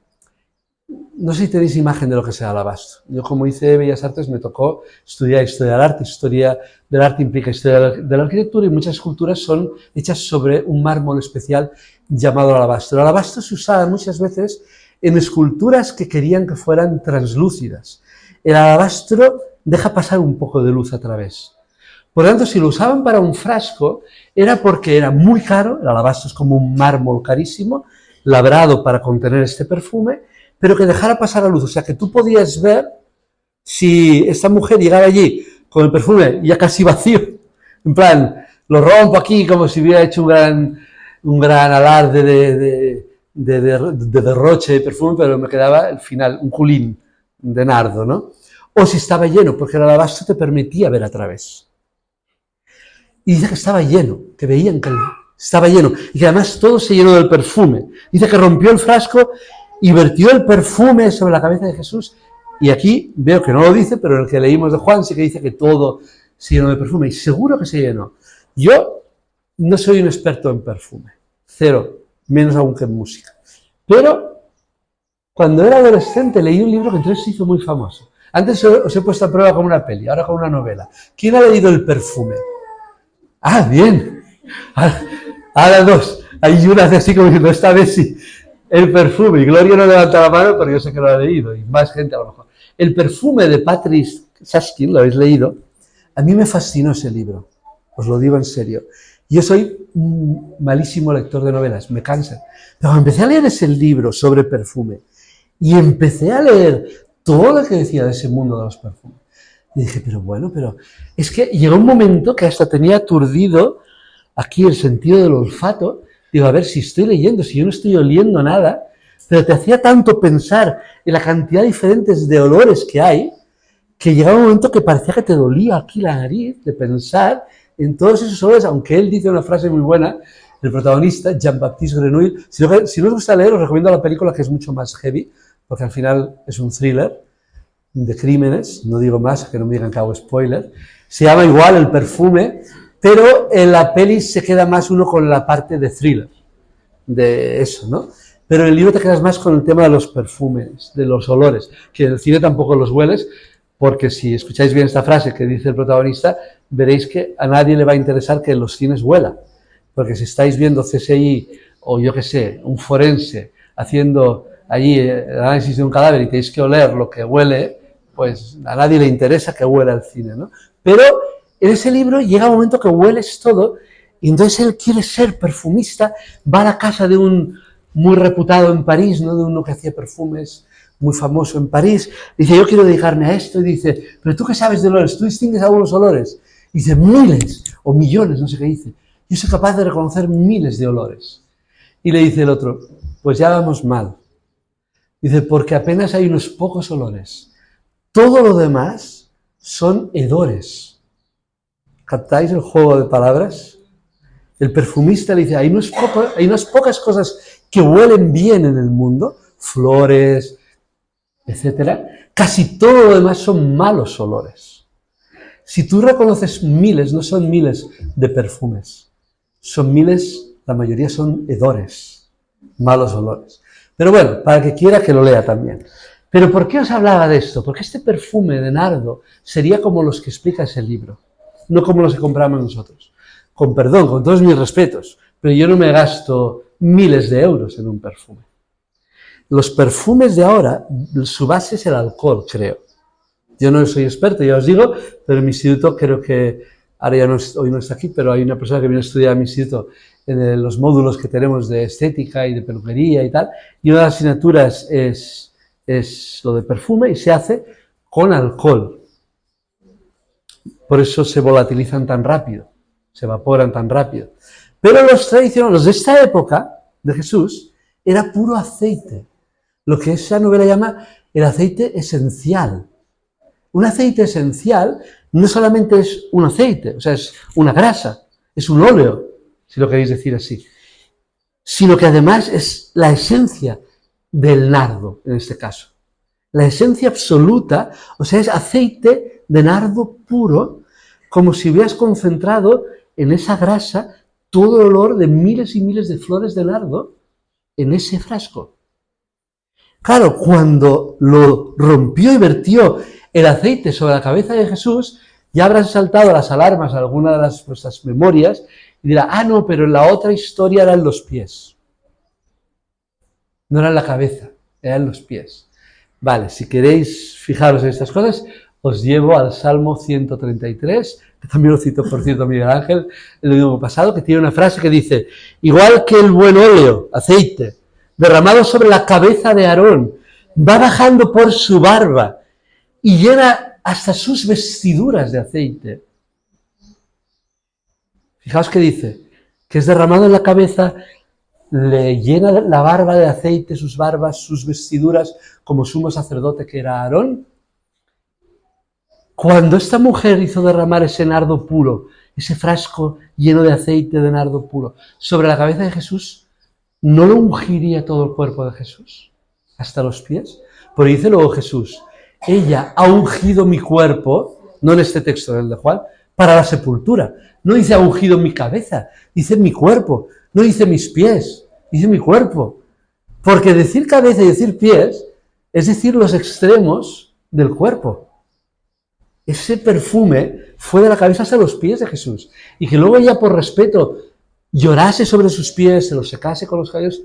no sé si tenéis imagen de lo que es el alabastro. Yo, como hice Bellas Artes, me tocó estudiar historia del arte. Historia del arte implica historia de la arquitectura, y muchas esculturas son hechas sobre un mármol especial llamado alabastro. El alabastro se usaba muchas veces en esculturas que querían que fueran translúcidas. El alabastro deja pasar un poco de luz a través. Por lo tanto, si lo usaban para un frasco, era porque era muy caro. El alabastro es como un mármol carísimo, labrado para contener este perfume, pero que dejara pasar la luz. O sea, que tú podías ver si esta mujer llegaba allí con el perfume ya casi vacío, en plan, lo rompo aquí como si hubiera hecho un gran alarde de derroche de perfume, pero me quedaba al final un culín de nardo, ¿no? O si estaba lleno, porque el alabastro te permitía ver a través. Y dice que estaba lleno, que veían que estaba lleno, y que además todo se llenó del perfume. Dice que rompió el frasco y vertió el perfume sobre la cabeza de Jesús. Y aquí veo que no lo dice, pero en el que leímos de Juan sí que dice que todo se llenó de perfume, y seguro que se llenó. Yo no soy un experto en perfume, 0, menos aún que en música. Pero cuando era adolescente leí un libro que entonces se hizo muy famoso. Antes os he puesto a prueba con una peli, ahora con una novela. ¿Quién ha leído El perfume? Ah, bien. Ahora 2. Hay una así como diciendo, esta vez sí. El perfume. Y Gloria no levanta la mano, pero yo sé que lo ha leído. Y más gente a lo mejor. El perfume de Patrick Saskin, ¿lo habéis leído? A mí me fascinó ese libro. Os lo digo en serio. Yo soy un malísimo lector de novelas, me cansa. Pero cuando empecé a leer ese libro sobre perfume, y empecé a leer todo lo que decía de ese mundo de los perfumes, y dije, pero es que llegó un momento que hasta tenía aturdido aquí el sentido del olfato. Digo, a ver, si estoy leyendo, si yo no estoy oliendo nada, pero te hacía tanto pensar en la cantidad diferentes de olores que hay, que llegaba un momento que parecía que te dolía aquí la nariz de pensar en todos esos olores, aunque él dice una frase muy buena, el protagonista, Jean-Baptiste Grenouille. Si no os gusta leer, os recomiendo la película, que es mucho más heavy, porque al final es un thriller de crímenes, no digo más, que no me digan que hago spoiler. Se llama igual El perfume, pero en la peli se queda más uno con la parte de thriller, de eso, ¿no? Pero en el libro te quedas más con el tema de los perfumes, de los olores, que en el cine tampoco los hueles, porque si escucháis bien esta frase que dice el protagonista, veréis que a nadie le va a interesar que en los cines huela, porque si estáis viendo CSI o yo qué sé, un forense haciendo allí el análisis de un cadáver y tenéis que oler lo que huele, pues a nadie le interesa que huela el cine, ¿no? Pero en ese libro llega un momento que hueles todo y entonces él quiere ser perfumista, va a la casa de un muy reputado en París, ¿no? De uno que hacía perfumes muy famoso en París, dice, yo quiero dedicarme a esto, y dice, pero tú qué sabes de olores, tú distingues algunos olores, y dice, miles o millones, no sé qué dice, yo soy capaz de reconocer miles de olores. Y le dice el otro, pues ya vamos mal. Dice, porque apenas hay unos pocos olores, todo lo demás son hedores. ¿Captáis el juego de palabras? El perfumista le dice, hay unas pocas cosas que huelen bien en el mundo, flores, etcétera. Casi todo lo demás son malos olores. Si tú reconoces miles, no son miles de perfumes, son miles, la mayoría son hedores, malos olores. Pero bueno, para que quiera que lo lea también. Pero ¿por qué os hablaba de esto? Porque este perfume de nardo sería como los que explica ese libro, no como los que compramos nosotros. Con perdón, con todos mis respetos, pero yo no me gasto miles de euros en un perfume. Los perfumes de ahora, su base es el alcohol, creo. Yo no soy experto, ya os digo, pero en mi instituto creo que, ahora ya no, hoy no está aquí, pero hay una persona que viene a estudiar a mi instituto en los módulos que tenemos de estética y de peluquería y tal, y una de las asignaturas es lo de perfume y se hace con alcohol. Por eso se volatilizan tan rápido, se evaporan tan rápido. Pero los tradicionales, los de esta época de Jesús, era puro aceite. Lo que esa novela llama el aceite esencial. Un aceite esencial no solamente es un aceite, o sea, es una grasa, es un óleo, si lo queréis decir así, sino que además es la esencia del nardo, en este caso. La esencia absoluta, o sea, es aceite de nardo puro, como si hubieras concentrado en esa grasa todo el olor de miles y miles de flores de nardo en ese frasco. Claro, cuando lo rompió y vertió el aceite sobre la cabeza de Jesús, ya habrán saltado las alarmas a alguna de vuestras memorias y dirá, ah, no, pero en la otra historia eran los pies. No era en la cabeza, eran los pies. Vale, si queréis fijaros en estas cosas, os llevo al Salmo 133, que también lo cito, por cierto, Miguel Ángel, el domingo pasado, que tiene una frase que dice, igual que el buen óleo, aceite, derramado sobre la cabeza de Aarón, va bajando por su barba y llena hasta sus vestiduras de aceite. Fijaos que dice, que es derramado en la cabeza, le llena la barba de aceite, sus barbas, sus vestiduras, como sumo sacerdote que era Aarón. Cuando esta mujer hizo derramar ese nardo puro, ese frasco lleno de aceite de nardo puro, sobre la cabeza de Jesús, ¿no lo ungiría todo el cuerpo de Jesús? Hasta los pies. Pero dice luego Jesús, ella ha ungido mi cuerpo, no en este texto del de Juan, para la sepultura. No dice ha ungido mi cabeza, dice mi cuerpo. No dice mis pies, dice mi cuerpo. Porque decir cabeza y decir pies es decir los extremos del cuerpo. Ese perfume fue de la cabeza hasta los pies de Jesús. Y que luego ella por respeto llorase sobre sus pies, se los secase con los cabellos,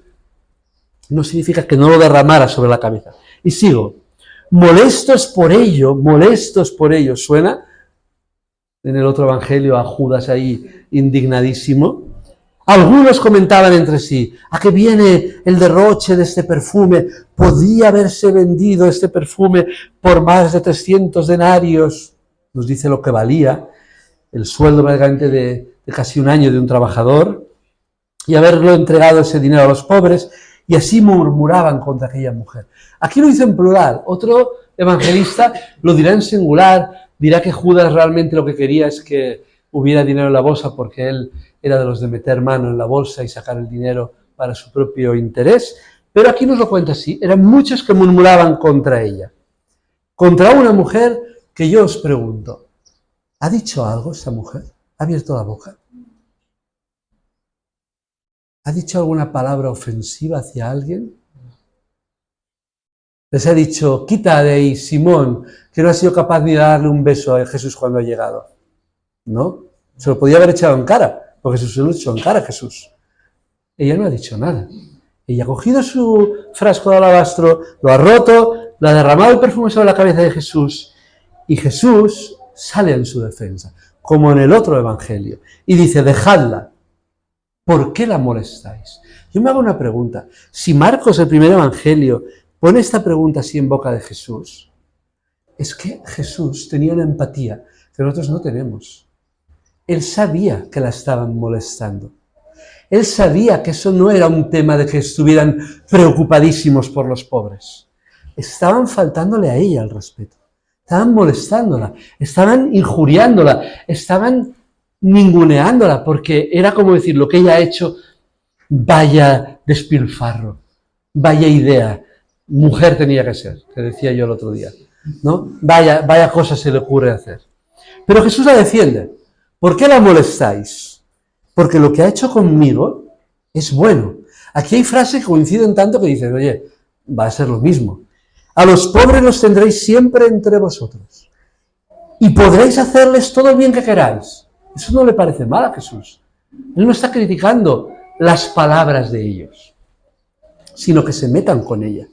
no significa que no lo derramara sobre la cabeza. Y sigo. Molestos por ello, suena en el otro evangelio a Judas ahí indignadísimo. Algunos comentaban entre sí, ¿a qué viene el derroche de este perfume? ¿Podía haberse vendido este perfume por más de 300 denarios? Nos dice lo que valía el sueldo prácticamente de casi un año de un trabajador y haberlo entregado ese dinero a los pobres, y así murmuraban contra aquella mujer. Aquí lo dice en plural, otro evangelista lo dirá en singular, dirá que Judas realmente lo que quería es que hubiera dinero en la bolsa porque él era de los de meter mano en la bolsa y sacar el dinero para su propio interés, pero aquí nos lo cuenta así, eran muchos que murmuraban contra ella, contra una mujer que yo os pregunto, ¿ha dicho algo esta mujer? ¿Ha abierto la boca? ¿Ha dicho alguna palabra ofensiva hacia alguien? Les ha dicho, quita de ahí, Simón, que no ha sido capaz ni de darle un beso a Jesús cuando ha llegado. ¿No? Se lo podía haber echado en cara, porque Jesús se lo echó en cara a Jesús. Ella no ha dicho nada. Ella ha cogido su frasco de alabastro, lo ha roto, lo ha derramado el perfume sobre la cabeza de Jesús, y Jesús sale en su defensa, como en el otro evangelio, y dice, dejadla. ¿Por qué la molestáis? Yo me hago una pregunta. Si Marcos, el primer evangelio, pone esta pregunta así en boca de Jesús, es que Jesús tenía una empatía que nosotros no tenemos. Él sabía que la estaban molestando. Él sabía que eso no era un tema de que estuvieran preocupadísimos por los pobres. Estaban faltándole a ella el respeto. Estaban molestándola, estaban injuriándola, estaban ninguneándola, porque era como decir, lo que ella ha hecho, vaya despilfarro, vaya idea, mujer tenía que ser, que decía yo el otro día, ¿no? Vaya cosa se le ocurre hacer. Pero Jesús la defiende. ¿Por qué la molestáis? Porque lo que ha hecho conmigo es bueno. Aquí hay frases que coinciden tanto que dicen, oye, va a ser lo mismo. A los pobres los tendréis siempre entre vosotros. Y podréis hacerles todo el bien que queráis. Eso no le parece mal a Jesús. Él no está criticando las palabras de ellos, sino que se metan con ella.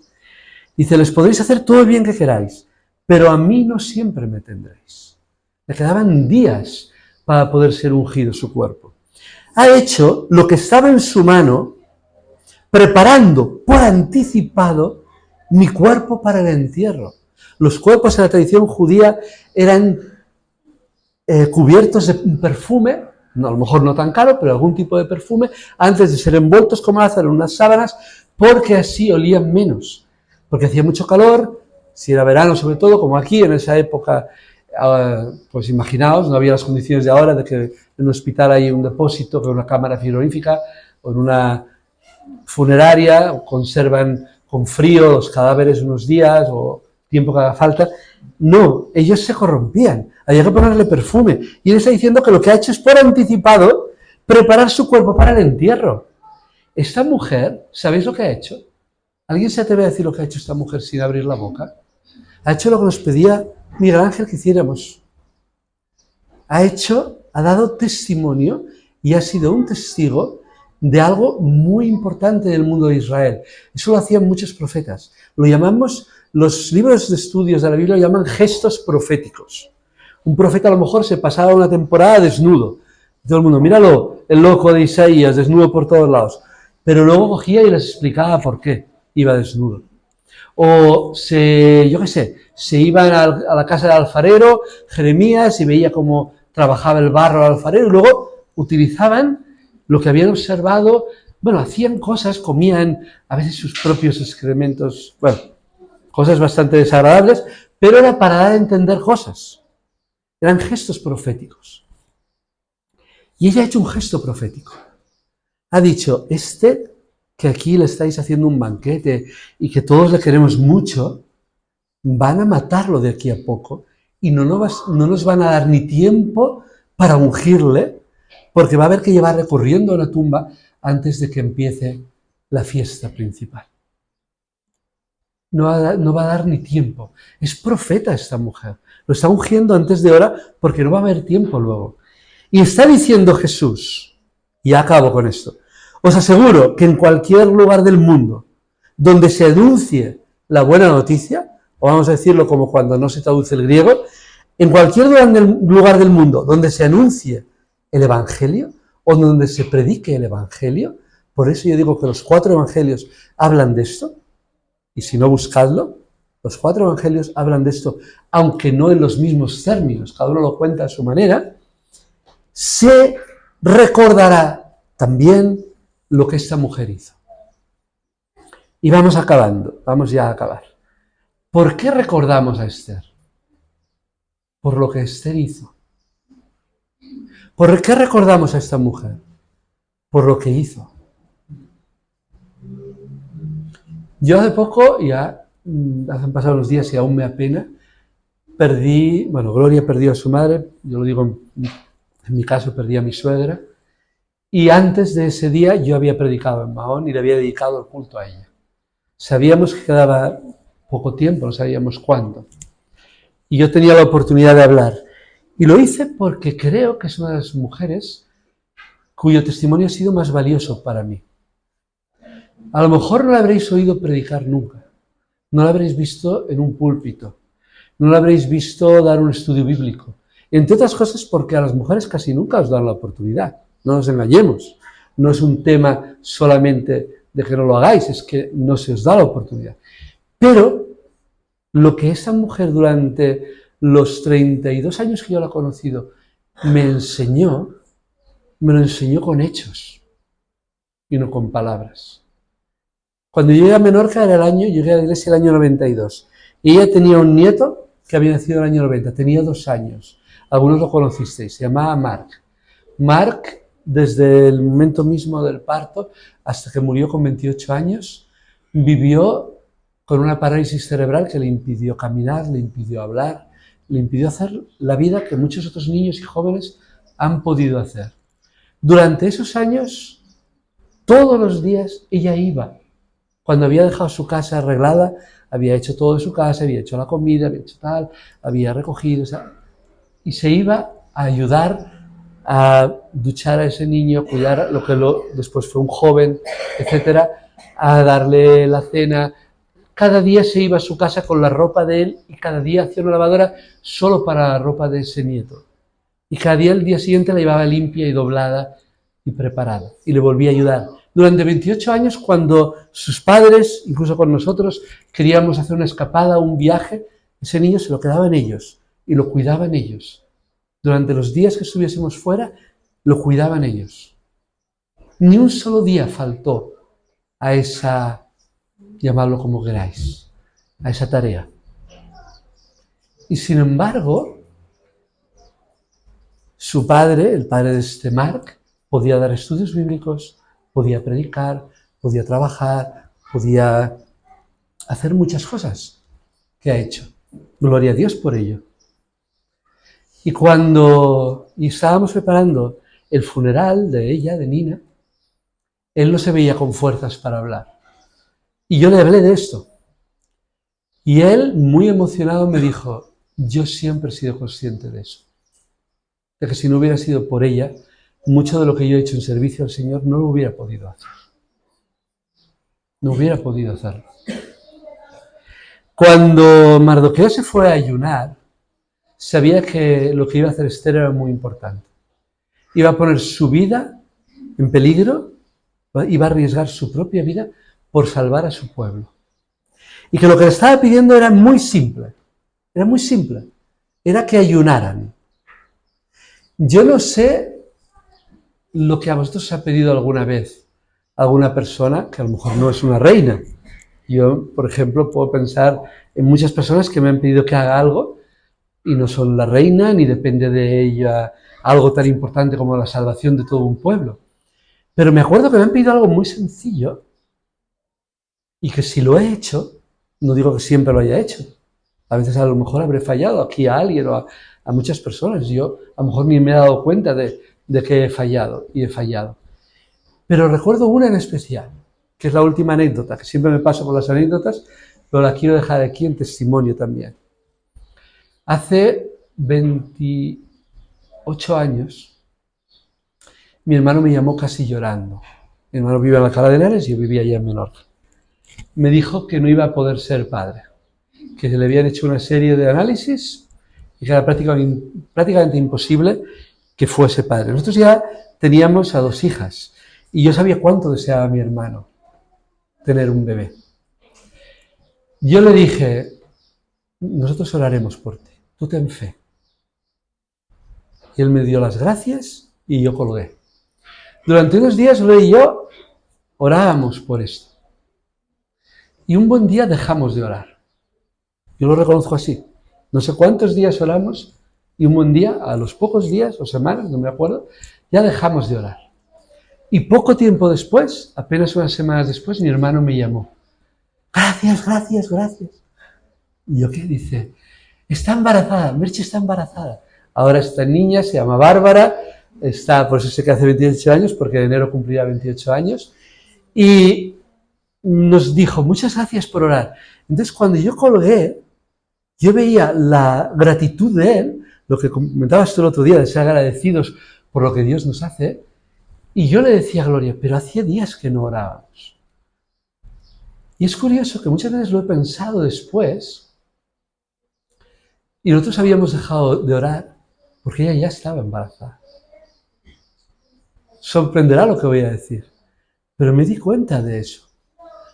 Dice, les podréis hacer todo el bien que queráis, pero a mí no siempre me tendréis. Le quedaban días para poder ser ungido su cuerpo. Ha hecho lo que estaba en su mano, preparando por anticipado mi cuerpo para el entierro. Los cuerpos en la tradición judía eran cubiertos de un perfume, no, a lo mejor no tan caro, pero algún tipo de perfume, antes de ser envueltos como lázaro en unas sábanas, porque así olían menos. Porque hacía mucho calor, si era verano sobre todo, como aquí en esa época, pues imaginaos, no había las condiciones de ahora de que en un hospital hay un depósito con una cámara frigorífica o en una funeraria, conservan con frío los cadáveres unos días o tiempo que haga falta. No, ellos se corrompían, había que ponerle perfume. Y él está diciendo que lo que ha hecho es por anticipado preparar su cuerpo para el entierro. Esta mujer, ¿sabéis lo que ha hecho? ¿Alguien se atreve a decir lo que ha hecho esta mujer sin abrir la boca? Ha hecho lo que nos pedía Miguel Ángel que hiciéramos. Ha dado testimonio y ha sido un testigo de algo muy importante del mundo de Israel. Eso lo hacían muchos profetas. Lo llamamos, los libros de estudios de la Biblia lo llaman gestos proféticos. Un profeta a lo mejor se pasaba una temporada desnudo. Todo el mundo, míralo, el loco de Isaías, desnudo por todos lados. Pero luego cogía y les explicaba por qué iba desnudo. O se iban a la casa del alfarero, Jeremías, y veía cómo trabajaba el barro al alfarero, y luego utilizaban lo que habían observado, bueno, hacían cosas, comían a veces sus propios excrementos, bueno, cosas bastante desagradables, pero era para dar a entender cosas. Eran gestos proféticos. Y ella ha hecho un gesto profético. Ha dicho, que aquí le estáis haciendo un banquete y que todos le queremos mucho, van a matarlo de aquí a poco y no nos van a dar ni tiempo para ungirle, porque va a haber que llevar recorriendo a la tumba antes de que empiece la fiesta principal. No va a dar ni tiempo. Es profeta esta mujer. Lo está ungiendo antes de hora porque no va a haber tiempo luego. Y está diciendo Jesús, y acabo con esto, os aseguro que en cualquier lugar del mundo donde se anuncie la buena noticia, o vamos a decirlo como cuando no se traduce el griego, en cualquier lugar del mundo donde se anuncie el Evangelio o donde se predique el Evangelio, por eso yo digo que los 4 Evangelios hablan de esto, y si no buscadlo, los 4 Evangelios hablan de esto, aunque no en los mismos términos, cada uno lo cuenta a su manera, se recordará también lo que esta mujer hizo. Y vamos ya a acabar. ¿Por qué recordamos a Esther? Por lo que Esther hizo. ¿Por qué recordamos a esta mujer? por lo que hizo. Yo hace poco, han pasado unos días y aún me apena, Gloria perdió a su madre, yo lo digo en mi caso, perdí a mi suegra, y antes de ese día yo había predicado en Mahón y le había dedicado el culto a ella. Sabíamos que quedaba poco tiempo, no sabíamos cuánto, y yo tenía la oportunidad de hablar. Y lo hice porque creo que es una de las mujeres cuyo testimonio ha sido más valioso para mí. A lo mejor no la habréis oído predicar nunca, no la habréis visto en un púlpito, no la habréis visto dar un estudio bíblico. Entre otras cosas porque a las mujeres casi nunca os dan la oportunidad, no nos engañemos. No es un tema solamente de que no lo hagáis, es que no se os da la oportunidad. Pero lo que esa mujer durante los 32 años que yo la he conocido me lo enseñó con hechos y no con palabras. Cuando yo llegué a Menorca llegué a la iglesia el año 92 y ella tenía un nieto que había nacido en el año 90, tenía 2 años. Algunos lo conocisteis, se llamaba Marc. Marc, desde el momento mismo del parto hasta que murió con 28 años, vivió con una parálisis cerebral que le impidió caminar, le impidió hablar, le impidió hacer la vida que muchos otros niños y jóvenes han podido hacer. Durante esos años, todos los días ella iba. Cuando había dejado su casa arreglada, había hecho todo de su casa, había hecho la comida, había hecho tal, había recogido, y se iba a ayudar a duchar a ese niño, a cuidar lo que después fue un joven, etcétera, a darle la cena. Cada día se iba a su casa con la ropa de él y cada día hacía una lavadora solo para la ropa de ese nieto. Y cada día, el día siguiente, la llevaba limpia y doblada y preparada. Y le volvía a ayudar. Durante 28 años, cuando sus padres, incluso con nosotros, queríamos hacer una escapada, un viaje, ese niño se lo quedaba en ellos y lo cuidaban ellos. Durante los días que estuviésemos fuera, lo cuidaban ellos. Ni un solo día faltó a esa, llamadlo como queráis, a esa tarea. Y sin embargo, su padre, el padre de este Marc, podía dar estudios bíblicos, podía predicar, podía trabajar, podía hacer muchas cosas que ha hecho. Gloria a Dios por ello. Y cuando estábamos preparando el funeral de ella, de Nina, él no se veía con fuerzas para hablar. Y yo le hablé de esto. Y él, muy emocionado, me dijo, yo siempre he sido consciente de eso. De que si no hubiera sido por ella, mucho de lo que yo he hecho en servicio al Señor no lo hubiera podido hacer. No hubiera podido hacerlo. Cuando Mardoqueo se fue a ayunar, sabía que lo que iba a hacer Esther era muy importante. Iba a poner su vida en peligro, iba a arriesgar su propia vida por salvar a su pueblo. Y que lo que le estaba pidiendo era muy simple. Era que ayunaran. Yo no sé lo que a vosotros os ha pedido alguna vez alguna persona que a lo mejor no es una reina. Yo, por ejemplo, puedo pensar en muchas personas que me han pedido que haga algo y no son la reina, ni depende de ella algo tan importante como la salvación de todo un pueblo. Pero me acuerdo que me han pedido algo muy sencillo y que si lo he hecho, no digo que siempre lo haya hecho. A veces a lo mejor habré fallado aquí a alguien o a muchas personas. Yo a lo mejor ni me he dado cuenta de que he fallado y he fallado. Pero recuerdo una en especial, que es la última anécdota, que siempre me paso con las anécdotas, pero la quiero dejar aquí en testimonio también. Hace 28 años, mi hermano me llamó casi llorando. Mi hermano vive en Alcalá de Henares y yo vivía allá en Menorca. Me dijo que no iba a poder ser padre, que se le habían hecho una serie de análisis y que era prácticamente imposible que fuese padre. Nosotros ya teníamos a 2 hijas y yo sabía cuánto deseaba mi hermano tener un bebé. Yo le dije, nosotros oraremos por ti, tú ten fe. Y él me dio las gracias y yo colgué. Durante unos días él y yo orábamos por esto. Y un buen día dejamos de orar. Yo lo reconozco así. No sé cuántos días oramos y un buen día, a los pocos días o semanas, no me acuerdo, ya dejamos de orar. Y poco tiempo después, apenas unas semanas después, mi hermano me llamó. Gracias, gracias, gracias. Y yo, ¿qué dice? Está embarazada, Merche está embarazada. Ahora esta niña se llama Bárbara, por eso sé que hace 28 años, porque en enero cumplirá 28 años. Y nos dijo, muchas gracias por orar. Entonces, cuando yo colgué, yo veía la gratitud de él, lo que comentabas tú el otro día, de ser agradecidos por lo que Dios nos hace, y yo le decía a Gloria, pero hacía días que no orábamos. Y es curioso que muchas veces lo he pensado después, y nosotros habíamos dejado de orar porque ella ya estaba embarazada. Sorprenderá lo que voy a decir, pero me di cuenta de eso.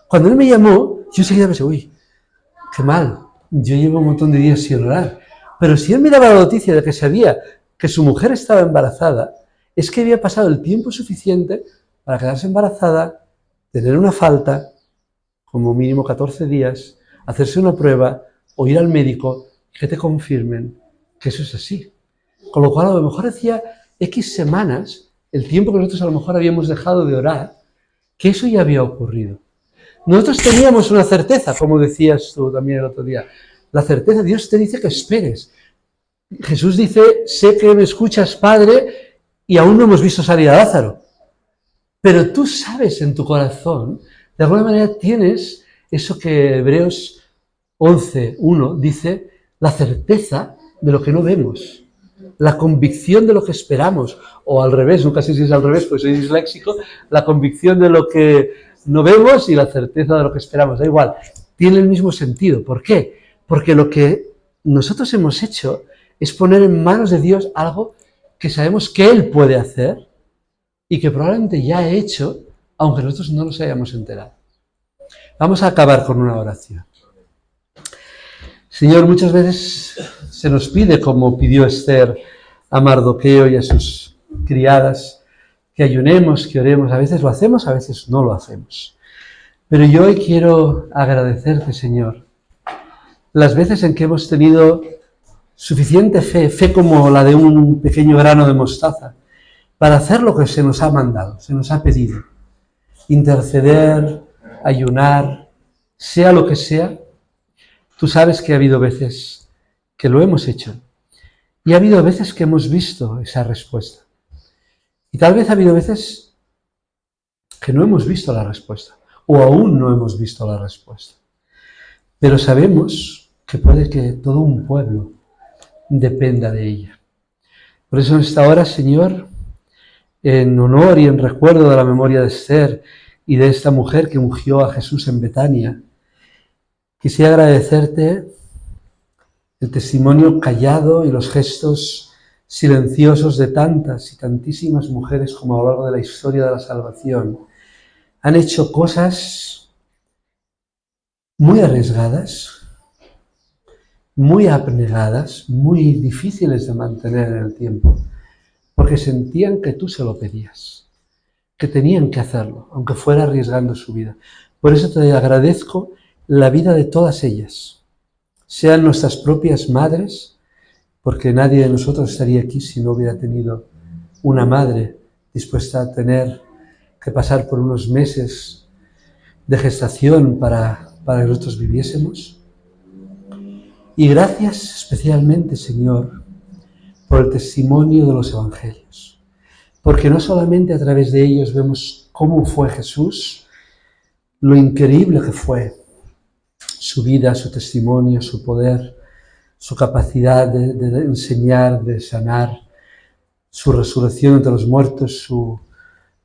Cuando él me llamó, yo enseguida pensé, uy, qué mal, yo llevo un montón de días sin orar. Pero si él me daba la noticia de que sabía que su mujer estaba embarazada, es que había pasado el tiempo suficiente para quedarse embarazada, tener una falta, como mínimo 14 días, hacerse una prueba o ir al médico que te confirmen que eso es así. Con lo cual a lo mejor hacía X semanas, el tiempo que nosotros a lo mejor habíamos dejado de orar, que eso ya había ocurrido. Nosotros teníamos una certeza, como decías tú también el otro día. La certeza, Dios te dice que esperes. Jesús dice, sé que me escuchas, Padre, y aún no hemos visto salir a Lázaro. Pero tú sabes en tu corazón, de alguna manera tienes eso que Hebreos 11:1 dice, la certeza de lo que no vemos, la convicción de lo que esperamos, o al revés, nunca sé si es al revés, pues soy disléxico, la convicción de lo que no vemos y la certeza de lo que esperamos, da igual, tiene el mismo sentido. ¿Por qué? Porque lo que nosotros hemos hecho es poner en manos de Dios algo que sabemos que Él puede hacer y que probablemente ya ha hecho, aunque nosotros no nos hayamos enterado. Vamos a acabar con una oración. Señor, muchas veces se nos pide, como pidió Esther a Mardoqueo y a sus criadas, que ayunemos, que oremos. A veces lo hacemos, a veces no lo hacemos. Pero yo hoy quiero agradecerte, Señor, las veces en que hemos tenido suficiente fe como la de un pequeño grano de mostaza, para hacer lo que se nos ha mandado, se nos ha pedido. Interceder, ayunar, sea lo que sea. Tú sabes que ha habido veces que lo hemos hecho y ha habido veces que hemos visto esa respuesta. Y tal vez ha habido veces que no hemos visto la respuesta o aún no hemos visto la respuesta. Pero sabemos que puede que todo un pueblo dependa de ella. Por eso en esta hora, Señor, en honor y en recuerdo de la memoria de Esther y de esta mujer que ungió a Jesús en Betania, quisiera agradecerte el testimonio callado y los gestos silenciosos de tantas y tantísimas mujeres como a lo largo de la historia de la salvación han hecho cosas muy arriesgadas, muy abnegadas, muy difíciles de mantener en el tiempo, porque sentían que tú se lo pedías, que tenían que hacerlo, aunque fuera arriesgando su vida. Por eso te agradezco la vida de todas ellas, sean nuestras propias madres, porque nadie de nosotros estaría aquí si no hubiera tenido una madre dispuesta a tener que pasar por unos meses de gestación para que nosotros viviésemos. Y gracias especialmente, Señor, por el testimonio de los evangelios, porque no solamente a través de ellos vemos cómo fue Jesús, lo increíble que fue su vida, su testimonio, su poder, su capacidad de enseñar, de sanar, su resurrección entre los muertos, su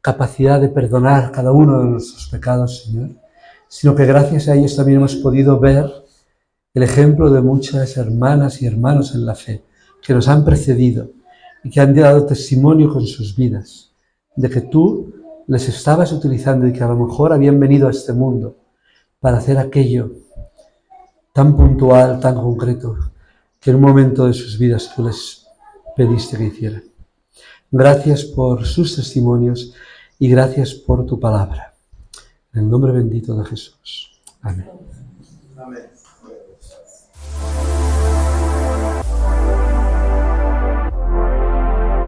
capacidad de perdonar cada uno de nuestros pecados, Señor, sino que gracias a ellos también hemos podido ver el ejemplo de muchas hermanas y hermanos en la fe que nos han precedido y que han dado testimonio con sus vidas de que tú les estabas utilizando y que a lo mejor habían venido a este mundo para hacer aquello tan puntual, tan concreto, que en un momento de sus vidas tú les pediste que hicieran. Gracias por sus testimonios y gracias por tu palabra. En el nombre bendito de Jesús. Amén.